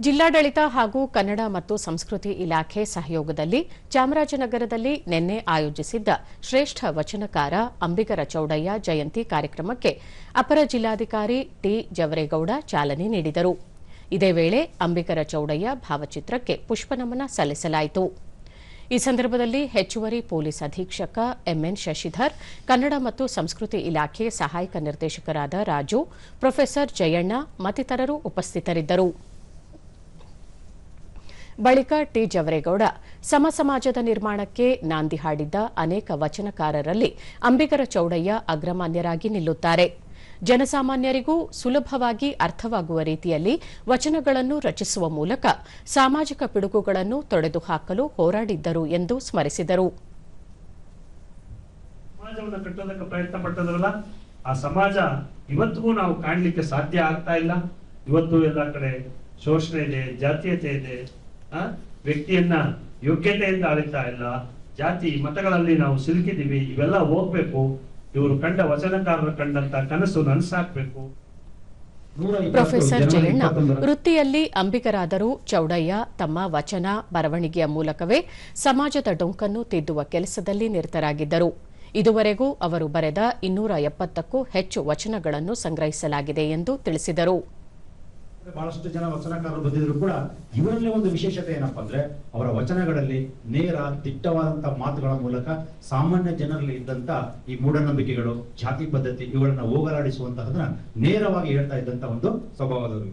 ಜಿಲ್ಲಾಡಳಿತ ಹಾಗೂ ಕನ್ನಡ ಮತ್ತು ಸಂಸ್ಕೃತಿ ಇಲಾಖೆ ಸಹಯೋಗದಲ್ಲಿ ಚಾಮರಾಜನಗರದಲ್ಲಿ ನಿನ್ನೆ ಆಯೋಜಿಸಿದ್ದ ಶ್ರೇಷ್ಠ ವಚನಕಾರ ಅಂಬಿಗರ ಚೌಡಯ್ಯ ಜಯಂತಿ ಕಾರ್ಯಕ್ರಮಕ್ಕೆ ಅಪರ ಜಿಲ್ಲಾಧಿಕಾರಿ ಟಿ ಜವರೇಗೌಡ ಚಾಲನೆ ನೀಡಿದರು. ಇದೇ ವೇಳೆ ಅಂಬಿಗರ ಚೌಡಯ್ಯ ಭಾವಚಿತ್ರಕ್ಕೆ ಪುಷ್ಪನಮನ ಸಲ್ಲಿಸಲಾಯಿತು. ಈ ಸಂದರ್ಭದಲ್ಲಿ ಹೆಚ್ಚುವರಿ ಪೊಲೀಸ್ ಅಧೀಕ್ಷಕ ಎಂಎನ್ ಶಶಿಧರ್, ಕನ್ನಡ ಮತ್ತು ಸಂಸ್ಕೃತಿ ಇಲಾಖೆ ಸಹಾಯಕ ನಿರ್ದೇಶಕರಾದ ರಾಜು, ಪ್ರೊಫೆಸರ್ ಜಯಣ್ಣ ಮತ್ತಿತರರು ಉಪಸ್ಥಿತರಿದ್ದರು. ಬಳಿಕ ಟಿ ಜವರೇಗೌಡ ಸಮ ಸಮಾಜದ ನಿರ್ಮಾಣಕ್ಕೆ ನಾಂದಿ ಹಾಡಿದ್ದ ಅನೇಕ ವಚನಕಾರರಲ್ಲಿ ಅಂಬಿಗರ ಚೌಡಯ್ಯ ಅಗ್ರಮಾನ್ಯರಾಗಿ ನಿಲ್ಲುತ್ತಾರೆ. ಜನಸಾಮಾನ್ಯರಿಗೂ ಸುಲಭವಾಗಿ ಅರ್ಥವಾಗುವ ರೀತಿಯಲ್ಲಿ ವಚನಗಳನ್ನು ರಚಿಸುವ ಮೂಲಕ ಸಾಮಾಜಿಕ ಪಿಡುಗುಗಳನ್ನು ತೊಡೆದುಹಾಕಲು ಹೋರಾಡಿದ್ದರು ಎಂದು ಸ್ಮರಿಸಿದರು. ಸಮಾಜವನ್ನು ಕಟ್ಟೋದಕ್ಕೆ ಪ್ರಯತ್ನ ಪಟ್ಟದ್ರಲ್ಲ, ಆ ಸಮಾಜ ಇವತ್ತಿಗೂ ನಾವು ಕಾಣಲಿಕ್ಕೆ ಸಾಧ್ಯ ಆಗ್ತಾ ಇಲ್ಲ. ಇವತ್ತು ಎಲ್ಲ ಕಡೆ ಶೋಷಣೆ ಇದೆ, ಜಾತೀಯತೆ ಇದೆ, ವ್ಯಕ್ತಿಯನ್ನ ಯೋಗ್ಯತೆಯಿಂದ ಅಳಿತಾ ಇಲ್ಲ, ಜಾತಿ ಮತಗಳಲ್ಲಿ ನಾವು ಸಿಲುಕಿದೀವಿ. ಇವೆಲ್ಲ ಹೋಗ್ಬೇಕು. ಇವರು ಕಂಡ ವಚನಕಾರರು ಕಂಡಂತ ಕನಸು ನನಸಾಕ್ಬೇಕು. ಪ್ರೊಫೆಸರ್ ಜಯಣ್ಣ ವೃತ್ತಿಯಲ್ಲಿ ಅಂಬಿಗರಾದರೂ ಚೌಡಯ್ಯ ತಮ್ಮ ವಚನ ಬರವಣಿಗೆಯ ಮೂಲಕವೇ ಸಮಾಜದ ಡೊಂಕನ್ನು ತಿದ್ದುವ ಕೆಲಸದಲ್ಲಿ ನಿರತರಾಗಿದ್ದರು. ಇದುವರೆಗೂ ಅವರು ಬರೆದ 270ಕ್ಕೂ ಹೆಚ್ಚು ವಚನಗಳನ್ನು ಸಂಗ್ರಹಿಸಲಾಗಿದೆ ಎಂದು ತಿಳಿಸಿದರು. ಬಹಳಷ್ಟು ಜನ ವಚನಕಾರರು ಬಂದಿದ್ರು ಕೂಡ ಇವರಲ್ಲೇ ಒಂದು ವಿಶೇಷತೆ ಏನಪ್ಪಾ ಅಂದ್ರೆ ಅವರ ವಚನಗಳಲ್ಲಿ ನೇರ ದಿಟ್ಟವಾದಂತಹ ಮಾತುಗಳ ಮೂಲಕ ಸಾಮಾನ್ಯ ಜನರಲ್ಲಿ ಇದ್ದಂತ ಈ ಮೂಢನಂಬಿಕೆಗಳು, ಜಾತಿ ಪದ್ಧತಿ ಇವುಗಳನ್ನ ಹೋಗಲಾಡಿಸುವಂತಹದನ್ನ ನೇರವಾಗಿ ಹೇಳ್ತಾ ಇದ್ದಂತ ಒಂದು ಸ್ವಭಾವದವರು.